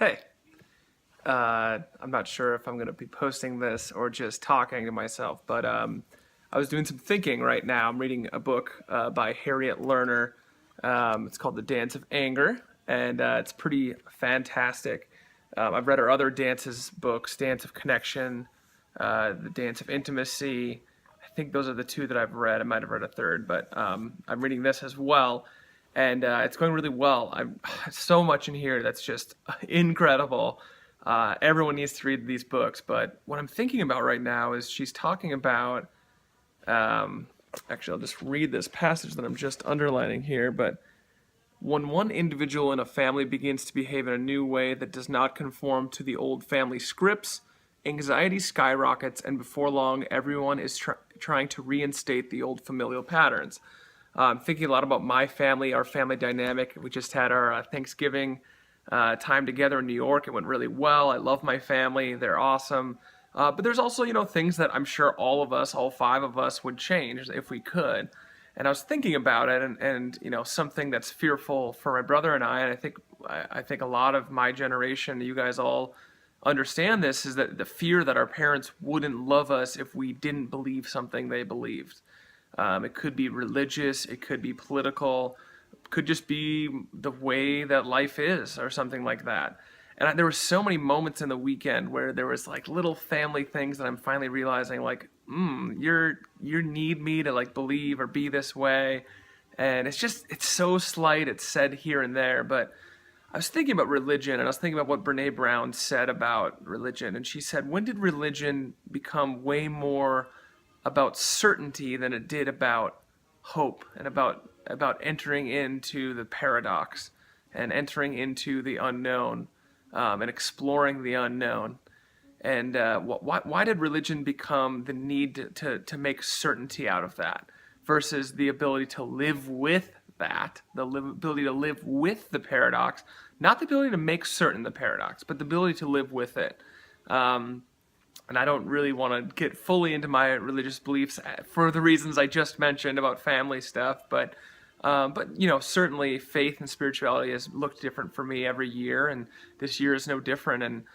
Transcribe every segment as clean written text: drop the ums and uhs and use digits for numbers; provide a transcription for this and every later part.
Hey, I'm not sure if I'm going to be posting this or just talking to myself, but I was doing some thinking right now. I'm reading a book by Harriet Lerner. It's called The Dance of Anger, and it's pretty fantastic. I've read her other dances books, Dance of Connection, The Dance of Intimacy. I think those are the two that I've read. I might have read a third, but I'm reading this as well, and it's going really well. I'm so much in here that's just incredible. Everyone needs to read these books, but what I'm thinking about right now is she's talking about. Um, Actually, I'll just read this passage that I'm just underlining here. But when one individual in a family begins to behave in a new way that does not conform to the old family scripts, anxiety skyrockets, and before long, everyone is trying to reinstate the old familial patterns. I'm thinking a lot about my family, our family dynamic. We just had our Thanksgiving time together in New York. It went really well. I love my family. They're awesome. But there's also, things that I'm sure all of us, all five of us, would change if we could. And I was thinking about it, and something that's fearful for my brother and I, and I think a lot of my generation, you guys all understand this, is that the fear that our parents wouldn't love us if we didn't believe something they believed. It could be religious, it could be political, it could just be the way that life is, or something like that. And there were so many moments in the weekend where there was like little family things that I'm finally realizing, like, you need me to like believe or be this way, and it's so slight. It's said here and there, but I was thinking about religion, and I was thinking about what Brene Brown said about religion, and she said, when did religion become way more about certainty than it did about hope and about entering into the paradox and entering into the unknown, and exploring the unknown? And why did religion become the need to make certainty out of that versus the ability to live with that, ability to live with the paradox, not the ability to make certain the paradox, but the ability to live with it? And I don't really want to get fully into my religious beliefs for the reasons I just mentioned about family stuff, but certainly faith and spirituality has looked different for me every year, and this year is no different. And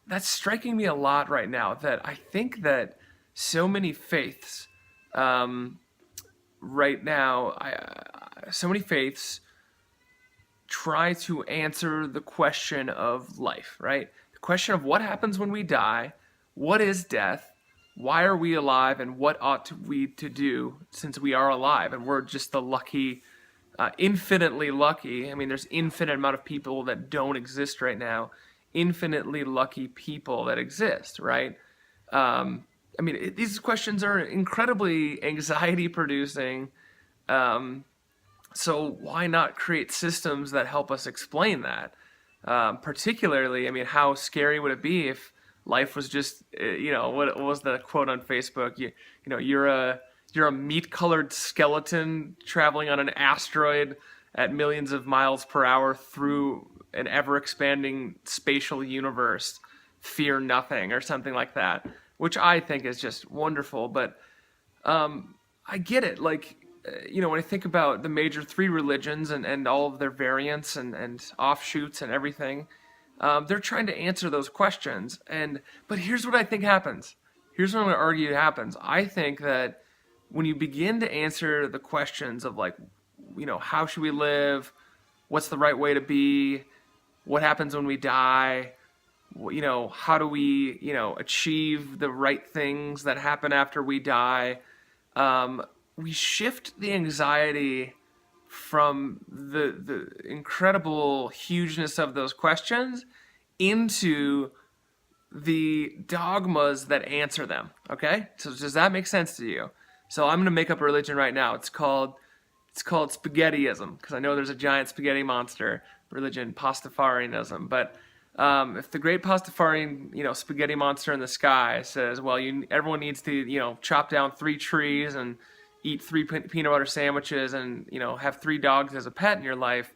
that's striking me a lot right now, that I think that so many faiths right now, so many faiths try to answer the question of life, right? The question of what happens when we die, what is death, why are we alive, and what ought we to do since we are alive, and we're just the lucky, infinitely lucky. I mean, there's infinite amount of people that don't exist right now, infinitely lucky people that exist, right? These questions are incredibly anxiety producing. So why not create systems that help us explain that? Particularly, how scary would it be if life was just, what was the quote on Facebook? You're a meat-colored skeleton traveling on an asteroid at millions of miles per hour through an ever-expanding spatial universe. Fear nothing, or something like that, which I think is just wonderful. But I get it. Like, when I think about the major three religions and all of their variants and offshoots and everything, they're trying to answer those questions. But here's what I think happens. Here's what I'm going to argue happens. I think that when you begin to answer the questions of, like, how should we live? What's the right way to be? What happens when we die? How do we, achieve the right things that happen after we die? We shift the anxiety from the incredible hugeness of those questions into the dogmas that answer them. Okay? So does that make sense to you? So I'm going to make up a religion right now. It's called spaghettiism, because I know there's a giant spaghetti monster religion, Pastafarianism. But if the great Pastafarian, spaghetti monster in the sky says, well, everyone needs to, chop down 3 trees and eat 3 peanut butter sandwiches and, have 3 dogs as a pet in your life.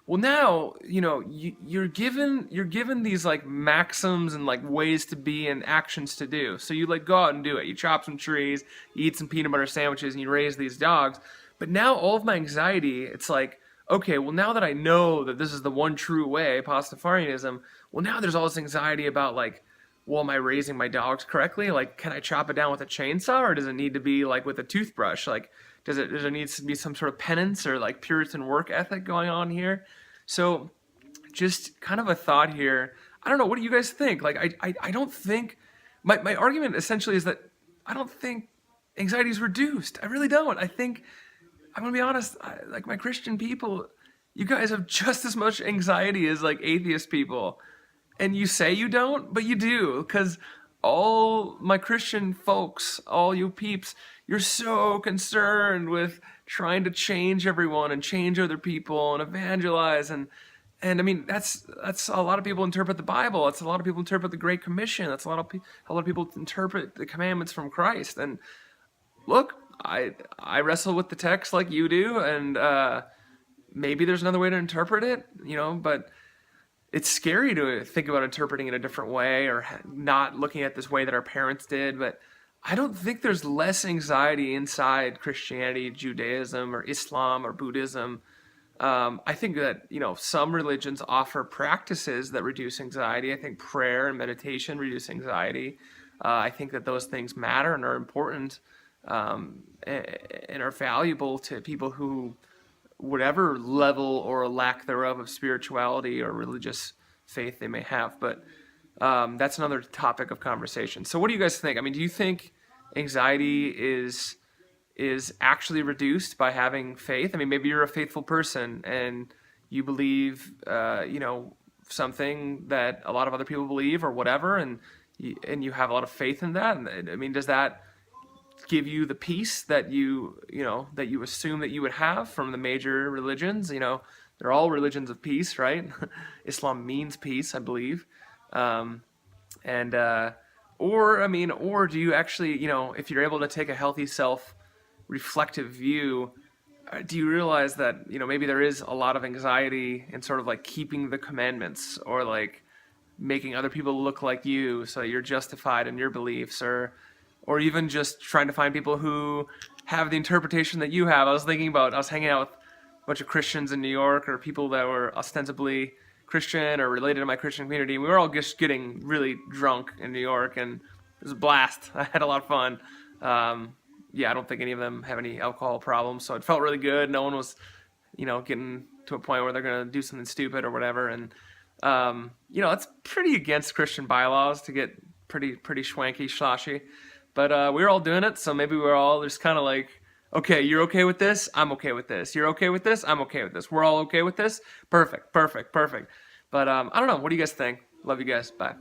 Well, now, you're given these like maxims and like ways to be and actions to do. So you like go out and do it. You chop some trees, you eat some peanut butter sandwiches, and you raise these dogs. But now all of my anxiety, it's like, okay, well, now that I know that this is the one true way, Pastafarianism, well, now there's all this anxiety about like, well, am I raising my dogs correctly? Like, can I chop it down with a chainsaw, or does it need to be like with a toothbrush? Like, does there needs to be some sort of penance or like Puritan work ethic going on here? So, just kind of a thought here. I don't know. What do you guys think? Like, I don't think my argument essentially is that I don't think anxiety is reduced. I really don't. I think I'm gonna be honest. Like my Christian people, you guys have just as much anxiety as like atheist people, and you say you don't, but you do, because all my Christian folks, all you peeps, you're so concerned with trying to change everyone and change other people and evangelize and I mean that's a lot of people interpret the Bible. That's a lot of people interpret the Great Commission. That's a lot of people interpret the commandments from Christ. And look, I wrestle with the text like you do, and maybe there's another way to interpret it, but it's scary to think about interpreting it a different way or not looking at this way that our parents did. But I don't think there's less anxiety inside Christianity, Judaism, or Islam or Buddhism. I think that some religions offer practices that reduce anxiety. I think prayer and meditation reduce anxiety. I think that those things matter and are important, and are valuable to people who, whatever level or lack thereof of spirituality or religious faith they may have. But that's another topic of conversation. So what do you guys think? I mean, do you think anxiety is actually reduced by having faith? I mean, maybe you're a faithful person and you believe, something that a lot of other people believe or whatever, and you have a lot of faith in that. And I mean, does that give you the peace that that you assume that you would have from the major religions? They're all religions of peace, right? Islam means peace, I believe. And or do you actually, if you're able to take a healthy self-reflective view, do you realize that maybe there is a lot of anxiety in sort of like keeping the commandments, or like making other people look like you so you're justified in your beliefs, or even just trying to find people who have the interpretation that you have? I was hanging out with a bunch of Christians in New York, or people that were ostensibly Christian or related to my Christian community. We were all just getting really drunk in New York, and it was a blast. I had a lot of fun. I don't think any of them have any alcohol problems, so it felt really good. No one was, getting to a point where they're going to do something stupid or whatever. And, it's pretty against Christian bylaws to get pretty schwanky, sloshy. But we were all doing it, so maybe we're all just kind of like, okay, you're okay with this? I'm okay with this. You're okay with this? I'm okay with this. We're all okay with this? Perfect. But I don't know. What do you guys think? Love you guys. Bye.